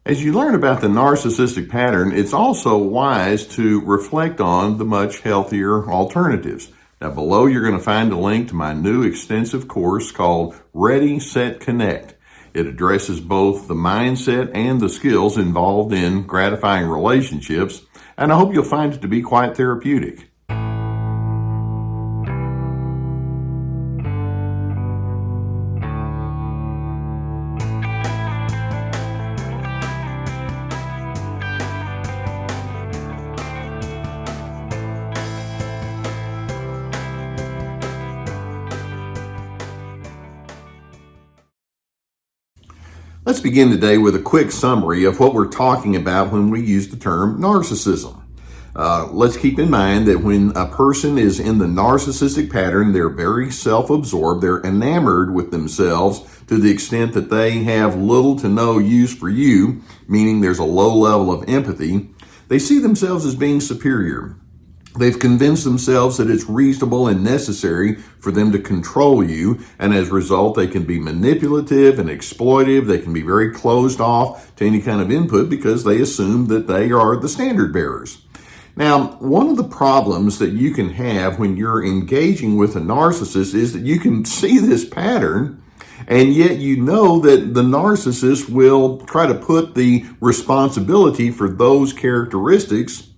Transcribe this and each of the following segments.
As you learn about the narcissistic pattern, it's also wise to reflect on the much healthier alternatives. Now, below you're going to find a link to my new extensive course called Ready, Set, Connect. It addresses both the mindset and the skills involved in gratifying relationships, and I hope you'll find it to be quite therapeutic. Let's begin today with a quick summary of what we're talking about when we use the term narcissism. Let's keep in mind that when a person is in the narcissistic pattern, they're very self-absorbed. They're enamored with themselves to the extent that they have little to no use for you, meaning there's a low level of empathy. They see themselves as being superior. They've convinced themselves that it's reasonable and necessary for them to control you, and as a result, they can be manipulative and exploitive. They can be very closed off to any kind of input because they assume that they are the standard bearers. Now, one of the problems that you can have when you're engaging with a narcissist is that you can see this pattern, and yet you know that the narcissist will try to put the responsibility for those characteristics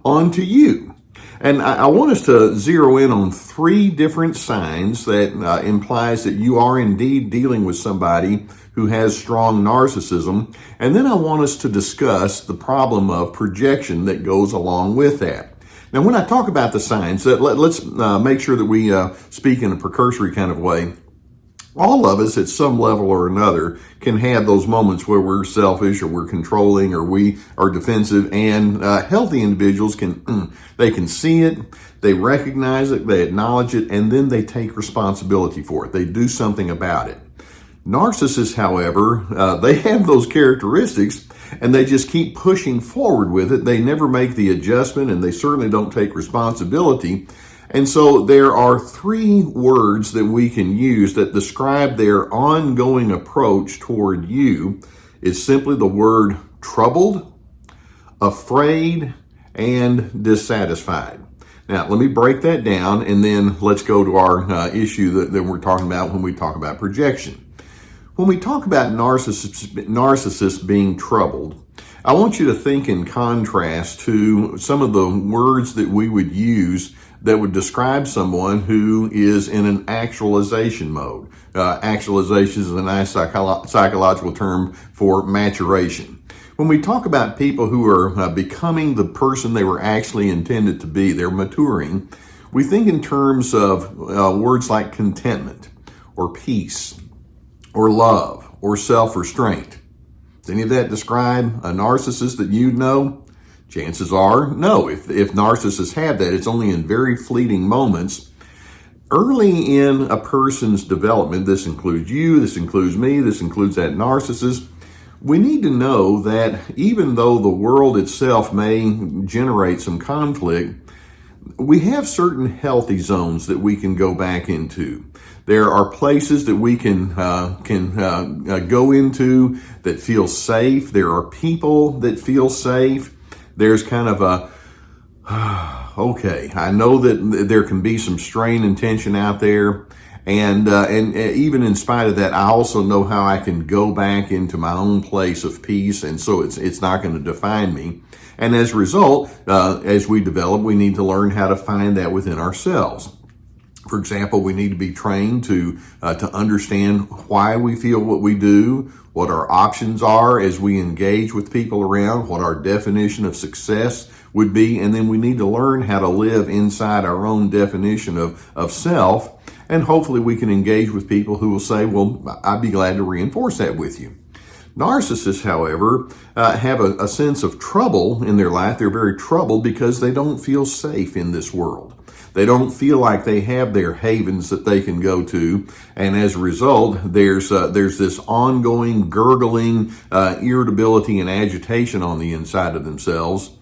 onto you. And I want us to zero in on three different signs that implies that you are indeed dealing with somebody who has strong narcissism. And then I want us to discuss the problem of projection that goes along with that. Now, when I talk about the signs, let's make sure that we speak in a precursory kind of way. All of us at some level or another can have those moments where we're selfish or we're controlling or we are defensive, and healthy individuals they can see it, they recognize it, they acknowledge it, and then they take responsibility for it. They do something about it. Narcissists, however, they have those characteristics and they just keep pushing forward with it. They never make the adjustment and they certainly don't take responsibility. And so there are three words that we can use that describe their ongoing approach toward you. It's simply the word troubled, afraid, and dissatisfied. Now, let me break that down, and then let's go to our issue that we're talking about when we talk about projection. When we talk about narcissists being troubled, I want you to think in contrast to some of the words that we would use that would describe someone who is in an actualization mode. Actualization is a nice psychological term for maturation. When we talk about people who are becoming the person they were actually intended to be, they're maturing, we think in terms of words like contentment or peace or love or self-restraint. Does any of that describe a narcissist that you know? Chances are no. If narcissists have that, it's only in very fleeting moments. Early in a person's development, this includes you, this includes me, this includes that narcissist, we need to know that even though the world itself may generate some conflict, we have certain healthy zones that we can go back into. There are places that we can go into that feel safe. There are people that feel safe. There's kind of okay, I know that there can be some strain and tension out there. And even in spite of that, I also know how I can go back into my own place of peace. And so it's not going to define me. And as a result, as we develop, we need to learn how to find that within ourselves. For example, we need to be trained to understand why we feel what we do, what our options are as we engage with people around, what our definition of success would be, and then we need to learn how to live inside our own definition of self, and hopefully we can engage with people who will say, well, I'd be glad to reinforce that with you. Narcissists, however, have a sense of trouble in their life. They're very troubled because they don't feel safe in this world. They don't feel like they have their havens that they can go to, and as a result, there's this ongoing gurgling irritability and agitation on the inside of themselves,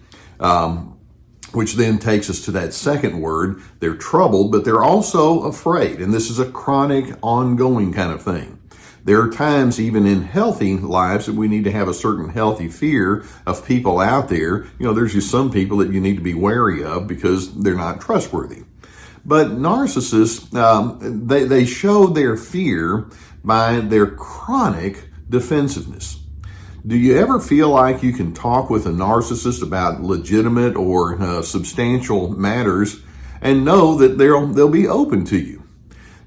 which then takes us to that second word. They're troubled, but they're also afraid, and this is a chronic, ongoing kind of thing. There are times even in healthy lives that we need to have a certain healthy fear of people out there. There's just some people that you need to be wary of because they're not trustworthy. But narcissists, they show their fear by their chronic defensiveness. Do you ever feel like you can talk with a narcissist about legitimate or substantial matters and know that they'll be open to you?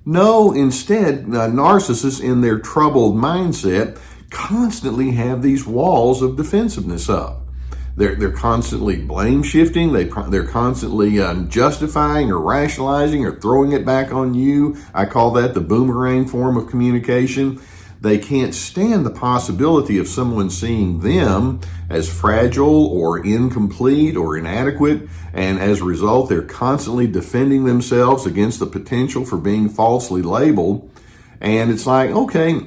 No, instead, narcissists in their troubled mindset constantly have these walls of defensiveness up. They're constantly blame shifting. They're constantly justifying or rationalizing or throwing it back on you. I call that the boomerang form of communication. They can't stand the possibility of someone seeing them as fragile or incomplete or inadequate, and as a result, they're constantly defending themselves against the potential for being falsely labeled. And it's like, okay,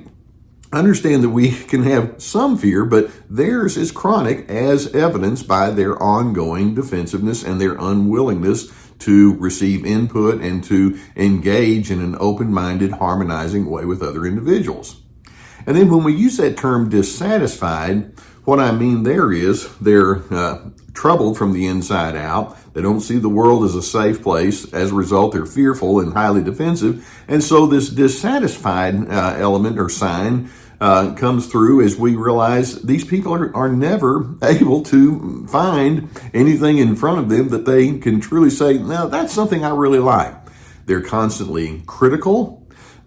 understand that we can have some fear, but theirs is chronic, as evidenced by their ongoing defensiveness and their unwillingness to receive input and to engage in an open-minded, harmonizing way with other individuals. And then when we use that term dissatisfied, what I mean there is they're troubled from the inside out. They don't see the world as a safe place. As a result, they're fearful and highly defensive. And so this dissatisfied element or sign comes through as we realize these people are never able to find anything in front of them that they can truly say, now that's something I really like. They're constantly critical.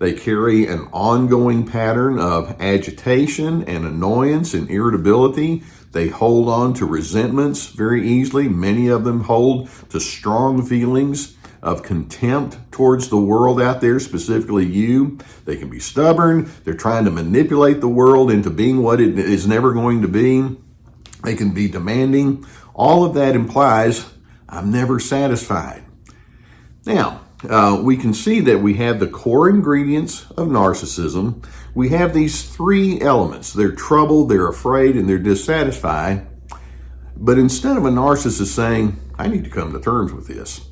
They carry an ongoing pattern of agitation and annoyance and irritability. They hold on to resentments very easily. Many of them hold to strong feelings of contempt towards the world out there, specifically you. They can be stubborn. They're trying to manipulate the world into being what it is never going to be. They can be demanding. All of that implies, I'm never satisfied. Now, we can see that we have the core ingredients of narcissism. We have these three elements. They're troubled, they're afraid, and they're dissatisfied. But instead of a narcissist saying, I need to come to terms with this,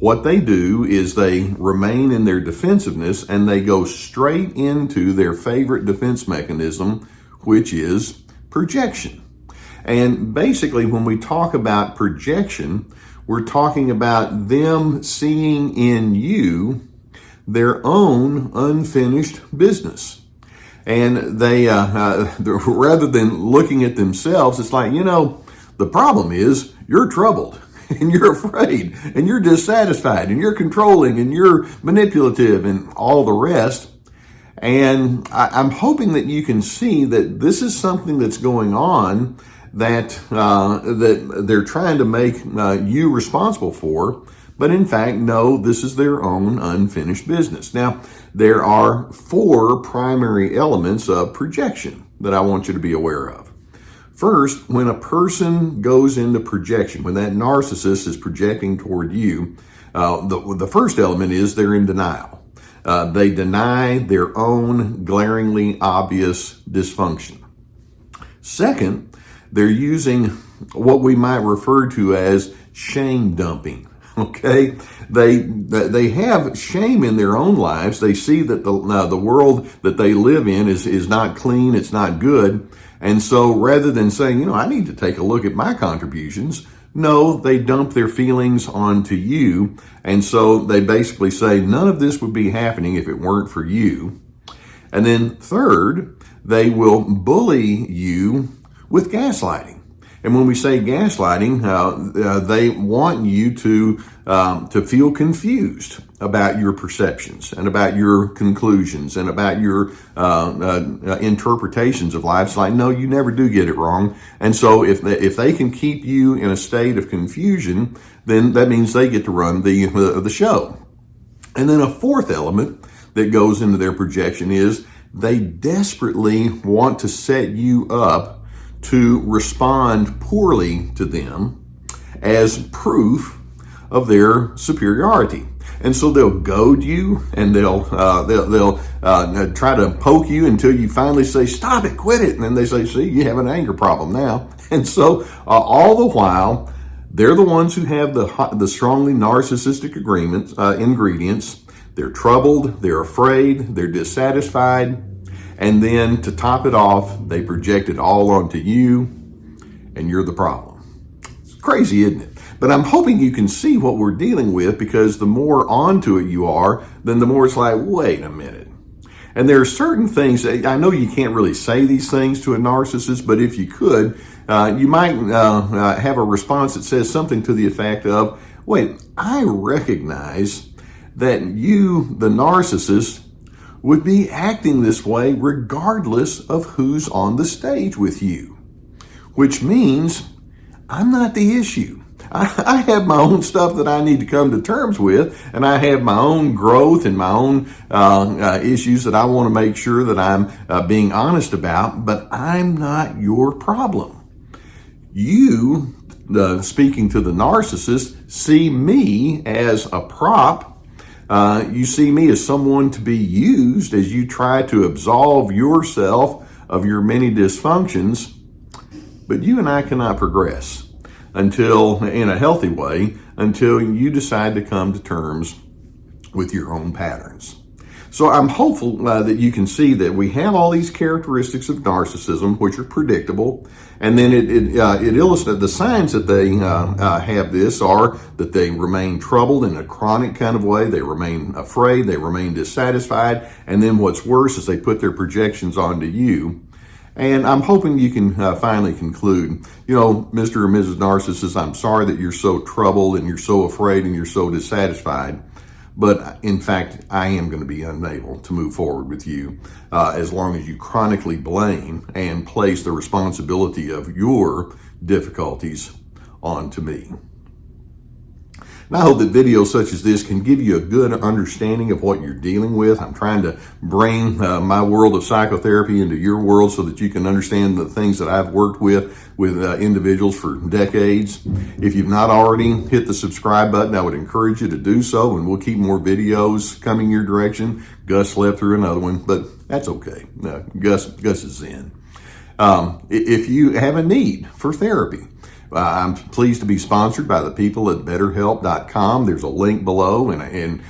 what they do is they remain in their defensiveness and they go straight into their favorite defense mechanism, which is projection. And basically, when we talk about projection, we're talking about them seeing in you their own unfinished business. And they, rather than looking at themselves, it's like, the problem is you're troubled and you're afraid and you're dissatisfied and you're controlling and you're manipulative and all the rest. And I'm hoping that you can see that this is something that's going on that they're trying to make you responsible for, but in fact, no, this is their own unfinished business. Now, there are four primary elements of projection that I want you to be aware of. First, when a person goes into projection, when that narcissist is projecting toward you, the first element is they're in denial. They deny their own glaringly obvious dysfunction. Second, they're using what we might refer to as shame dumping. Okay, they have shame in their own lives. They see that the world that they live in is not clean, it's not good, and so rather than saying, I need to take a look at my contributions, no, they dump their feelings onto you, and so they basically say none of this would be happening if it weren't for you. And then third, they will bully you with gaslighting. And when we say gaslighting, they want you to feel confused about your perceptions and about your conclusions and about your interpretations of life. It's like, no, you never do get it wrong. And so if they can keep you in a state of confusion, then that means they get to run the show. And then a fourth element that goes into their projection is they desperately want to set you up to respond poorly to them as proof of their superiority. And so they'll goad you and they'll try to poke you until you finally say, stop it, quit it. And then they say, see, you have an anger problem now. And so all the while, they're the ones who have the strongly narcissistic ingredients. They're troubled, they're afraid, they're dissatisfied. And then to top it off, they project it all onto you, and you're the problem. It's crazy, isn't it? But I'm hoping you can see what we're dealing with, because the more onto it you are, then the more it's like, wait a minute. And there are certain things that I know you can't really say these things to a narcissist, but if you could, you might have a response that says something to the effect of, wait, I recognize that you, the narcissist, would be acting this way regardless of who's on the stage with you, which means I'm not the issue. I have my own stuff that I need to come to terms with, and I have my own growth and my own issues that I want to make sure that I'm being honest about, but I'm not your problem. You, speaking to the narcissist, see me as a prop. You see me as someone to be used as you try to absolve yourself of your many dysfunctions, but you and I cannot progress until, in a healthy way, until you decide to come to terms with your own patterns. So I'm hopeful that you can see that we have all these characteristics of narcissism, which are predictable, and then it illustrates the signs that they have this are that they remain troubled in a chronic kind of way, they remain afraid, they remain dissatisfied, and then what's worse is they put their projections onto you. And I'm hoping you can finally conclude, Mr. or Mrs. Narcissist, I'm sorry that you're so troubled and you're so afraid and you're so dissatisfied. But in fact, I am going to be unable to move forward with you as long as you chronically blame and place the responsibility of your difficulties onto me. And I hope that videos such as this can give you a good understanding of what you're dealing with. I'm trying to bring my world of psychotherapy into your world so that you can understand the things that I've worked with individuals for decades. If you've not already hit the subscribe button, I would encourage you to do so, and we'll keep more videos coming your direction. Gus slept through another one, but that's okay. Gus is in. If you have a need for therapy, I'm pleased to be sponsored by the people at BetterHelp.com. There's a link below, and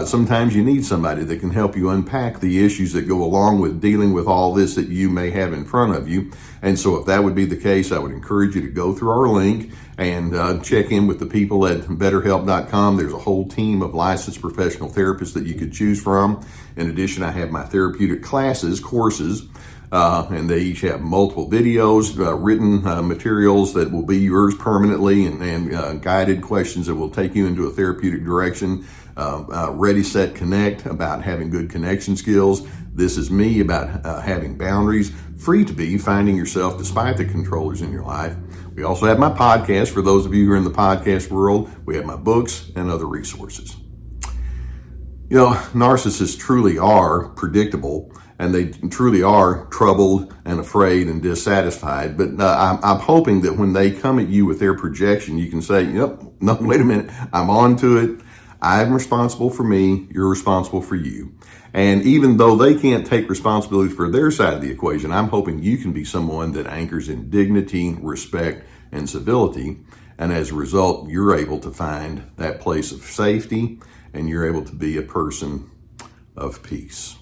sometimes you need somebody that can help you unpack the issues that go along with dealing with all this that you may have in front of you. And so if that would be the case, I would encourage you to go through our link and check in with the people at BetterHelp.com. There's a whole team of licensed professional therapists that you could choose from. In addition, I have my therapeutic courses, and they each have multiple videos, written materials that will be yours permanently, and guided questions that will take you into a therapeutic direction. Ready, Set, Connect, about having good connection skills. This is me, about having boundaries. Free to be, finding yourself despite the controllers in your life. We also have my podcast for those of you who are in the podcast world. We have my books and other resources. Narcissists truly are predictable, and they truly are troubled and afraid and dissatisfied. But I'm hoping that when they come at you with their projection, you can say, no, wait a minute, I'm on to it. I'm responsible for me. You're responsible for you. And even though they can't take responsibility for their side of the equation, I'm hoping you can be someone that anchors in dignity, respect, and civility. And as a result, you're able to find that place of safety, and you're able to be a person of peace.